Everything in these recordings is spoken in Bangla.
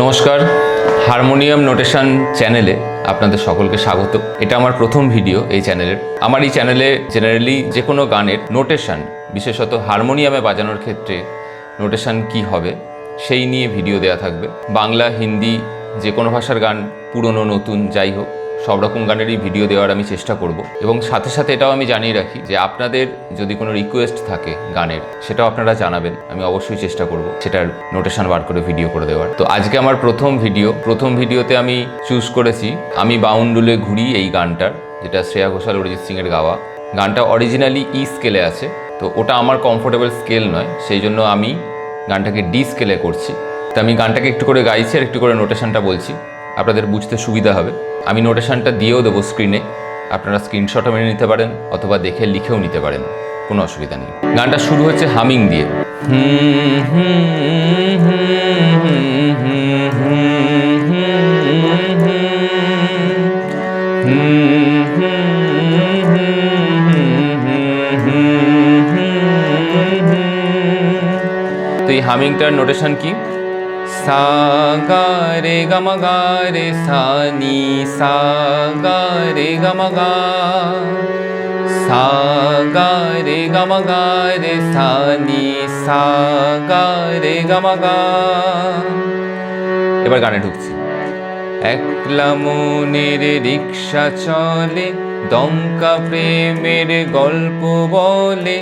নমস্কার, হারমোনিয়াম নোটেশন চ্যানেলে আপনাদের সকলকে স্বাগত। এটা আমার প্রথম ভিডিও এই চ্যানেলের। আমার এই চ্যানেলে জেনারেলি যে কোনো গানের নোটেশন, বিশেষত হারমোনিয়ামে বাজানোর ক্ষেত্রে নোটেশন কি হবে সেই নিয়ে ভিডিও দেওয়া থাকবে। বাংলা, হিন্দি, যে কোনো ভাষার গান, পুরনো নতুন যাই হোক, সব রকম গানেরই ভিডিও দেওয়ার আমি চেষ্টা করব। এবং সাথে সাথে এটাও আমি জানিয়ে রাখি যে আপনাদের যদি কোনো রিকোয়েস্ট থাকে গানের, সেটাও আপনারা জানাবেন। আমি অবশ্যই চেষ্টা করব সেটার নোটেশন বার করে ভিডিও করে দেওয়ার। তো আজকে আমার প্রথম ভিডিওতে আমি চুজ করেছি আমি বাউন্ডুলে ঘুরি এই গানটার, যেটা শ্রেয়া ঘোষাল, অরিজিৎ সিংয়ের গাওয়া। গানটা অরিজিনালি ই স্কেলে আছে, তো ওটা আমার কমফোর্টেবল স্কেল নয়, সেই জন্য আমি গানটাকে ডি স্কেলে করছি। তো আমি গানটাকে একটু করে গাইছি আর একটু করে নোটেশনটা বলছি, আপনাদের বুঝতে সুবিধা হবে। আমি নোটেশনটা দিয়েও দেবো স্ক্রিনে, আপনারা স্ক্রিনশটও মেনে নিতে পারেন অথবা দেখে লিখেও নিতে পারেন, কোনো অসুবিধা নেই। গানটা শুরু হচ্ছে হামিং দিয়ে। তো এই হামিংটার নোটেশন কি? সা গা রে গা মা গা রে সা নি সা গা রে গা মা গা, সা গা রে গা মা গা রে সা নি সা গা রে গা মা গা। এবার গানে ঢুকছি। একলা মনের রিক্সা চলে, দমকা প্রেমের গল্প বলে,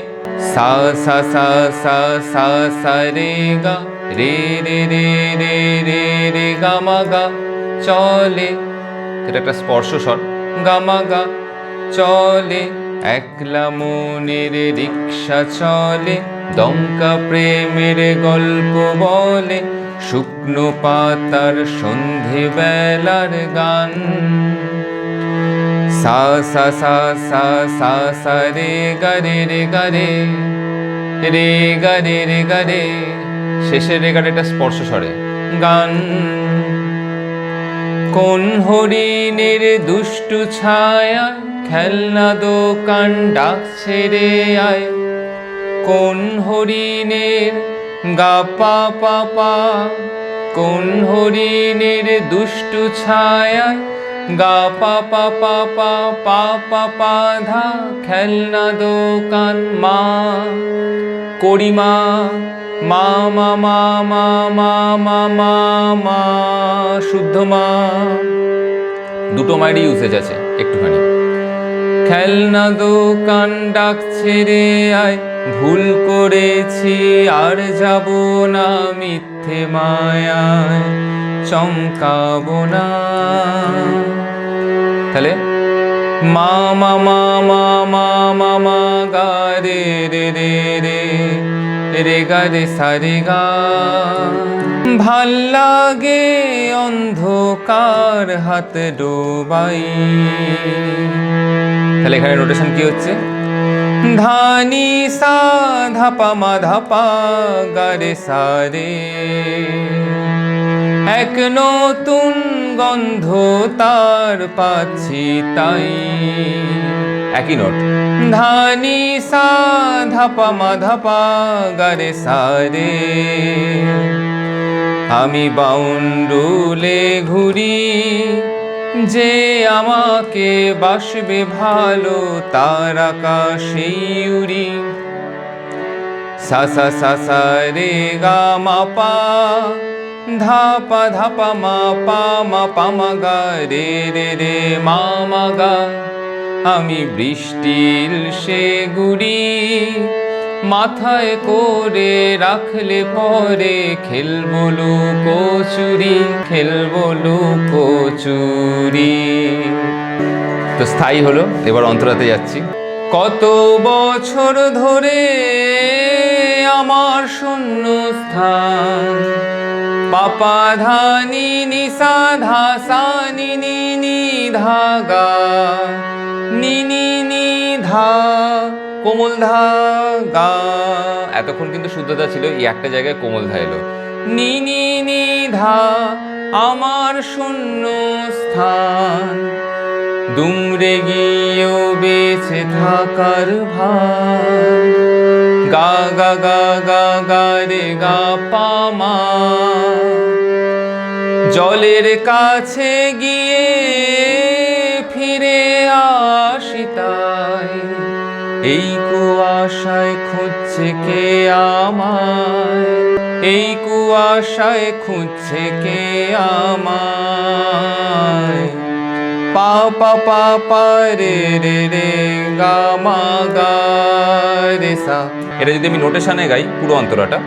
সা সা সা সা সা সা রে গা রে রে রে রে রে রে গা মা গা চলে। এটা একটা স্পর্শ স্বর, গা মা গা চলে। একলা মনের রিক্সা চলে, দমকা প্রেমের গল্প বলে, শুকনো পাতার সন্ধে বেলার গান। সা সা সা সা সা সা রে গা রে রে গা রে রে গা রে রে গা রে। শেষের রেগাটা একটা স্পর্শ স্বরে, গান। কোন হরিণের দুষ্টু ছায়া, খেলনা দোকান ডাকছে রে আয়। কোন হরিণের গা পা পা পা, কোন হরিণের দুষ্টু ছায়া, গা পা পা পা পা পা পা পা ধা, খেলনা দোকান মা করিমা, মা মা মা মা মা মা মা মা, শুদ্ধ মা। দুটো মায়েরই ইউসেজ আছে একটুখানি। খেলনা দোকান ডাকছে রে আয়, ভুল করেছি আর যাব না, মিথ্যে মায়ায় চমকাবো না। তাহলে মা মা মা মা মা মা মা গা রে রে রে রে রে গা রে সা রে গা। ভাল লাগে অন্ধকার হাত ডোবাই। তাহলে এখানে নোটেশন কি হচ্ছে? ধানি সা ধাপা মা ধাপা গা রে সা রে। এক নতুন গন্ধ তার পাচ্ছি তাই, একই নোট। ধানি সা ধাপা মা ধাপা গা রে সা রে। আমি বাউন্ডুলে ঘুরি, যে আমাকে বাসবে ভালো তার আকাশেই উড়ি। সা সা সা সা রে গা মা পা, ধাপা ধাপা মা পা মা গা রে রে রে মা মা গা। আমি বৃষ্টির সে গুড়ি, মাথায় করে রাখলে পরে খেলবো লুকোচুরি, খেলবো লুকোচুরি। তো স্থায়ী হলো। এবার অন্তরাতে যাচ্ছি। কত বছর ধরে আমার শূন্য স্থান, পাপা ধানি নিসা ধা সা নি নি নি ধা গা, নি নি নি ধা কোমল ধা গা। এতক্ষণ কিন্তু শুদ্ধতা ছিল, এই একটা জায়গায় কোমল ধা এলো। নি নি নি ধা আমার শূন্য স্থান, দুমড়ে গিয়েও বেঁচে থাকার ভান। গা গা গা গা গা রে গা পা মা। জলের কাছে গিয়ে ফিরে আসি তাই, এই কুয়াশায় খুঁজছে কে আমায়, এই কুয়াশায় খুঁজছে কে আমায়। পা পা পা পা রে রে রে গা মা গা রে সা। এটা যদি আমি নোটেশনে গাই পুরো অন্তরাটা,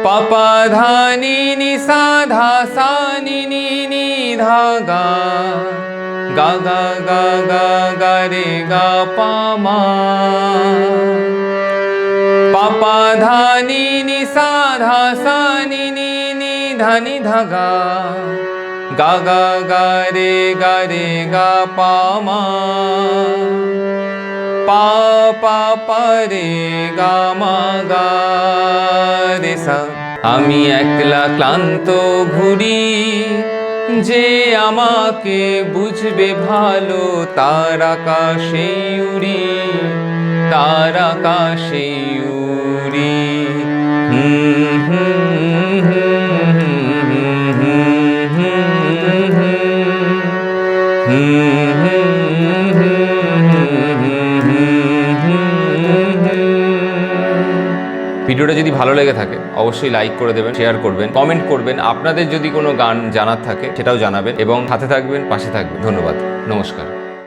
পা পা ধা নি নি সা ধা সা নি নি নি ধা গা, গা গা গা গা গা রে গা পা মা, পা পা ধা নি নি সা ধা সা নি নি নি ধা নি ধা গা, গা গা গা রে গা পা মা, পা পা পা রে গা মা গা রে সা। আমি একলা ক্লান্ত ঘুরি, যে আমাকে বুঝবে ভালো, তার আকাশে উড়ি, তার আকাশে উড়ি। ভিডিওটা যদি ভালো লেগে থাকে অবশ্যই লাইক করে দেবেন, শেয়ার করবেন, কমেন্ট করবেন। আপনাদের যদি কোনো গান জানার থাকে সেটাও জানাবেন এবং সাথে থাকবেন, পাশে থাকবেন। ধন্যবাদ, নমস্কার।